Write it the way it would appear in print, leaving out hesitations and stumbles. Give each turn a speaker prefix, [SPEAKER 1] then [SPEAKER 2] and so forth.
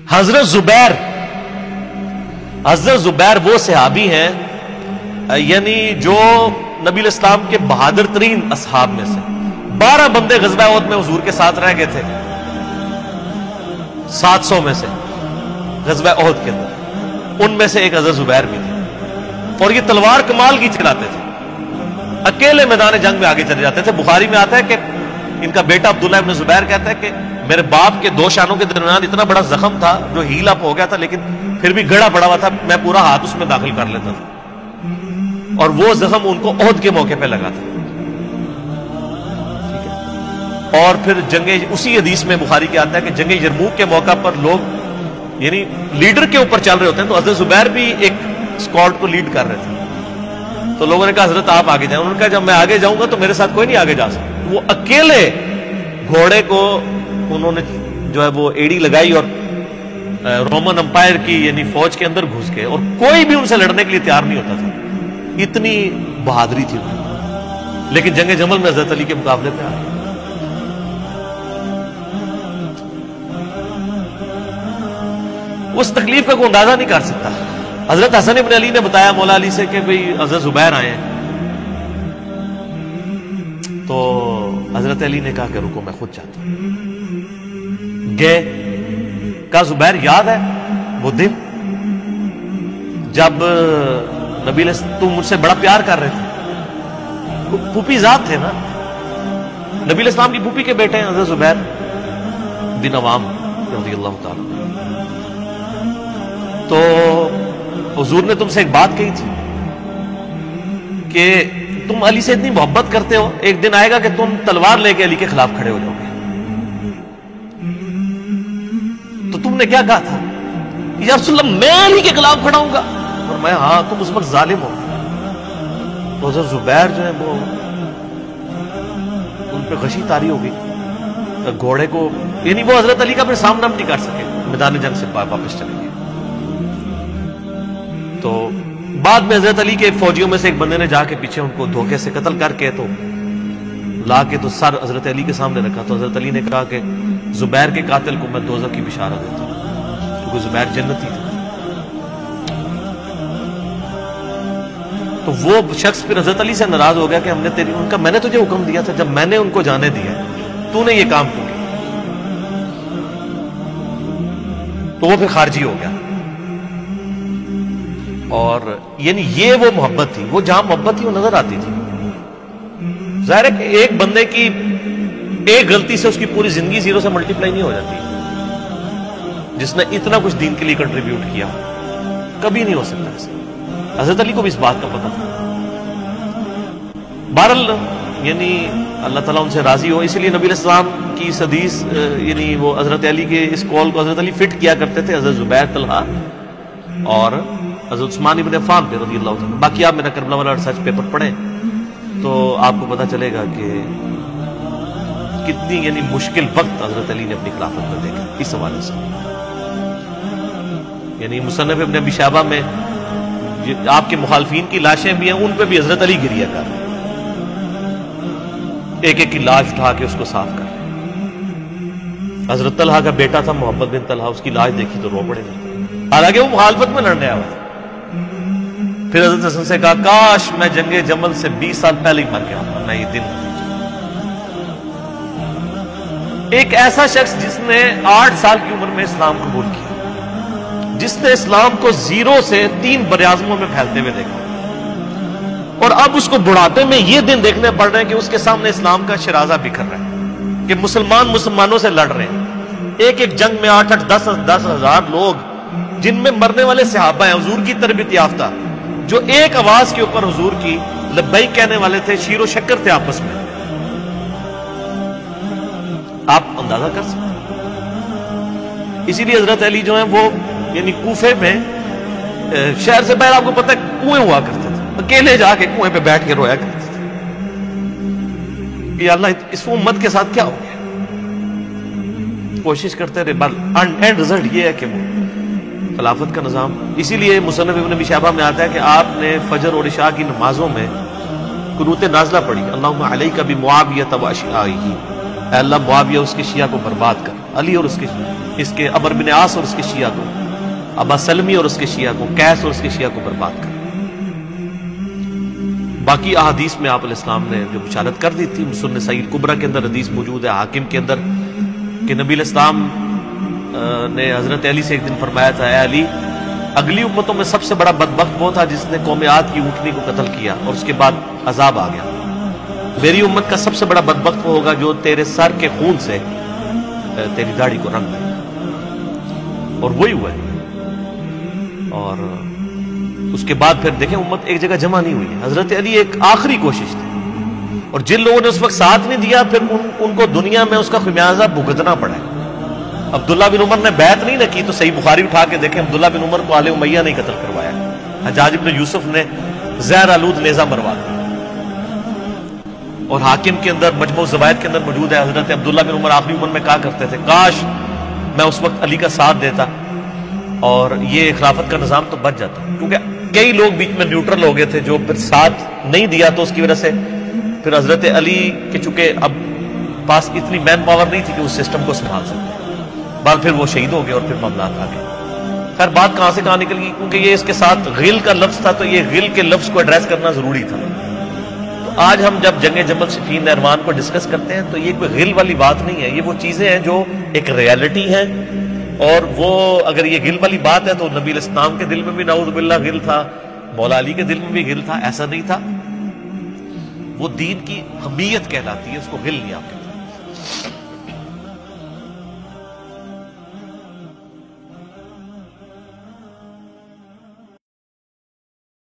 [SPEAKER 1] حضرت زبیر وہ صحابی ہیں یعنی جو نبی علیہ السلام کے بہادر ترین اصحاب میں سے 12 بندے غزوہ احد میں حضور کے ساتھ رہ گئے تھے 700 میں سے غزوہ احد کے اندر ان میں سے ایک حضرت زبیر بھی تھے اور یہ تلوار کمال کی چلاتے تھے اکیلے میدان جنگ میں آگے چلے جاتے تھے بخاری میں آتا ہے کہ ان کا بیٹا عبداللہ ابن زبیر کہتا ہے کہ میرے باپ کے 2 شانوں کے درمیان اتنا بڑا زخم تھا جو ہیل اپ ہو گیا تھا لیکن پھر بھی گڑا پڑا ہوا تھا میں پورا ہاتھ اس میں داخل کر لیتا تھا اور وہ زخم ان کو احد کے موقع پہ لگا تھا اور پھر جنگ اسی حدیث میں بخاری کے آتا ہے کہ جنگ یرموک کے موقع پر لوگ یعنی لیڈر کے اوپر چل رہے ہوتے ہیں تو حضرت زبیر بھی ایک اسکواڈ کو لیڈ کر رہے تھے تو لوگوں نے کہا حضرت آپ آگے جائیں انہوں نے کہا جب میں آگے جاؤں گا تو میرے ساتھ کوئی نہیں آگے جا سکتا وہ اکیلے گھوڑے کو انہوں نے جو ہے وہ ایڑی لگائی اور رومن امپائر کی یعنی فوج کے اندر گھس گئے اور کوئی بھی ان سے لڑنے کے لیے تیار نہیں ہوتا تھا اتنی بہادری تھی لیکن جنگ جمل میں حضرت علی کے مقابلے پہ آ گئے اس تکلیف کا کوئی اندازہ نہیں کر سکتا حضرت حسن ابن علی نے بتایا مولا علی سے کہ بھئی حضرت زبیر آئے ہیں تو حضرت علی نے کہا کہ رکو میں خود چاہتا ہوں گئے کہا زبیر یاد ہے وہ دن جب نبی علیہ تم مجھ سے بڑا پیار کر رہے تھے پھوپھی ذات تھے نا نبی علیہ السلام کی پھوپھی کے بیٹے ہیں حضرت زبیر بن عوام رضی اللہ تعالی تو حضور نے تم سے ایک بات کہی تھی کہ تم علی سے اتنی محبت کرتے ہو ایک دن آئے گا کہ تم تلوار لے کے علی کے خلاف کھڑے ہو جاؤ گے تو تم نے کیا کہا تھا یا رسول اللہ میں علی کے خلاف کھڑا ہوں گا اور میں ہاں تم اس وقت ظالم ہو تو حضرت زبیر جو ہے وہ ان پہ غشی طاری ہو گئی گھوڑے کو یعنی وہ حضرت علی کا پھر سامنا نہیں کر سکے میدان جنگ سے واپس چلے گئے تو بعد میں حضرت علی کے فوجیوں میں سے ایک بندے نے جا کے پیچھے ان کو دھوکے سے قتل کر کے تو لا کے تو سر حضرت علی کے سامنے رکھا تو حضرت علی نے کہا کہ زبیر کے قاتل کو میں دوزخ کی بشارت دیتا ہوں کیونکہ زبیر جنتی تھا تو وہ شخص پھر حضرت علی سے ناراض ہو گیا کہ ہم نے ان کا میں نے تجھے حکم دیا تھا جب میں نے ان کو جانے دیا تو نے یہ کام کیوں کیا تو وہ پھر خارجی ہو گیا اور یعنی یہ وہ محبت تھی وہ جہاں محبت تھی وہ نظر آتی تھی ظاہر ہے کہ ایک بندے کی ایک غلطی سے اس کی پوری زندگی زیرو سے ملٹیپلائی نہیں ہو جاتی جس نے اتنا کچھ دین کے لیے کنٹریبیوٹ کیا کبھی نہیں ہو سکتا ایسا حضرت علی کو بھی اس بات کا پتہ تھا بہرحال یعنی اللہ تعالیٰ ان سے راضی ہو اسی لیے نبی علیہ السلام کی اس حدیث یعنی وہ حضرت علی کے اس قول کو حضرت علی فٹ کیا کرتے تھے حضرت زبیر طلحہ اور حضرت عثمان ابن عفان پہ رضی اللہ عنہ باقی آپ میرا کربلا والا ریسرچ پیپر پڑھیں تو آپ کو پتا چلے گا کہ کتنی یعنی مشکل وقت حضرت علی نے اپنی خلافت میں دیکھا اس حوالے سے یعنی مصنف ابن ابی شیبہ میں آپ کے مخالفین کی لاشیں بھی ہیں ان پہ بھی حضرت علی گریہ کر ایک ایک کی لاش اٹھا کے اس کو صاف کر حضرت طلحہ کا بیٹا تھا محمد بن طلحہ اس کی لاش دیکھی تو رو پڑے حالانکہ وہ مخالفت میں لڑنے آیا تھا پھر حضرت حسن سے کہا کاش میں جنگ جمل سے 20 سال پہلے ہی مر گیا میں یہ دن ایک ایسا شخص جس نے 8 سال کی عمر میں اسلام قبول کیا جس نے اسلام کو زیرو سے 3 براعظموں میں پھیلتے ہوئے دیکھا اور اب اس کو بڑھاپے میں یہ دن دیکھنے پڑ رہے ہیں کہ اس کے سامنے اسلام کا شرازہ بکھر رہا ہے کہ مسلمانوں سے لڑ رہے ہیں ایک ایک جنگ میں 8-8 10 ہزار لوگ جن میں مرنے والے صحابہ ہیں حضور کی تربیت یافتہ جو ایک آواز کے اوپر حضور کی لبیک کہنے والے تھے شیر و شکر تھے آپس میں آپ اندازہ کر سکتے اسی لیے حضرت علی جو ہیں وہ یعنی کوفے میں شہر سے باہر آپ کو پتہ ہے کنویں ہوا کرتے تھے اکیلے جا کے کنویں پہ بیٹھ کے رویا کرتے تھے کہ اللہ اس امت کے ساتھ کیا ہو گیا کوشش کرتے رہے اینڈ رزلٹ یہ ہے کہ وہ خلافت کا نظام اسی لیے مصنف ابن ابی شیبہ میں آتا ہے کہ آپ نے فجر اور عشاء کی نمازوں میں قنوت نازلہ پڑھی اللہم علیک بمعاویہ و اشیاءہ اے اللہ معاویہ اس کے شیعہ کو برباد کر علی اور اس کے شیعہ اس کے عمر بن عاص اور اس کے شیعہ کو، ابا سلمی اور اس کے شیعہ کو، قیس اور اس کے شیعہ کو برباد کر۔ باقی احادیث میں آپ علیہ السلام نے جو بشارت کر دی تھی، مسنن سعید کبریٰ کے اندر حدیث موجود ہے، حاکم کے اندر، کہ نبی علیہ السلام نے حضرت علی سے ایک دن فرمایا تھا، اے علی، اگلی امتوں میں سب سے بڑا بدبخت وہ تھا جس نے قوم عاد کی اونٹنی کو قتل کیا اور اس کے بعد عذاب آ گیا۔ میری امت کا سب سے بڑا بدبخت وہ ہوگا جو تیرے سر کے خون سے تیری داڑھی کو رنگ دے، اور وہی ہوا ہے۔ اور اس کے بعد پھر دیکھیں امت ایک جگہ جمع نہیں ہوئی ہے۔ حضرت علی ایک آخری کوشش تھی، اور جن لوگوں نے اس وقت ساتھ نہیں دیا پھر ان کو دنیا میں اس کا خمیازہ بھگتنا پڑا ہے۔ عبداللہ بن عمر نے بیعت نہیں نہ کی تو صحیح بخاری اٹھا کے دیکھیں، عبداللہ بن عمر کو آل امیہ نہیں قتل کروایا، حجاج بن یوسف نے زہر آلود نیزہ مروا دیا۔ اور حاکم کے اندر مجموع الزوائد کے اندر موجود ہے، حضرت عبداللہ بن عمر آخری عمر میں کہا کرتے تھے، کاش میں اس وقت علی کا ساتھ دیتا اور یہ خلافت کا نظام تو بچ جاتا، کیونکہ کئی لوگ بیچ میں نیوٹرل ہو گئے تھے جو پھر ساتھ نہیں دیا، تو اس کی وجہ سے پھر حضرت علی کے چونکہ اب پاس اتنی مین پاور نہیں تھی کہ اس سسٹم کو سنبھال سکتے، بعد پھر وہ شہید ہو گئے اور پھر معاملات آ گئے۔ خیر بات کہاں سے کہاں نکل گئی، کیونکہ یہ اس کے ساتھ غل کا لفظ تھا، تو یہ غل کے لفظ کو ایڈریس کرنا ضروری تھا۔ تو آج ہم جب جنگ جمل صفین نہروان کو ڈسکس کرتے ہیں تو یہ کوئی غل والی بات نہیں ہے، یہ وہ چیزیں ہیں جو ایک ریالٹی ہیں، اور وہ اگر یہ غل والی بات ہے تو نبی علیہ السلام کے دل میں بھی نعوذ باللہ غل تھا، مولا علی کے دل میں بھی غل تھا، ایسا نہیں تھا۔ وہ دین کی حمیت کہلاتی ہے، اس کو غل نہیں آپ کہتے۔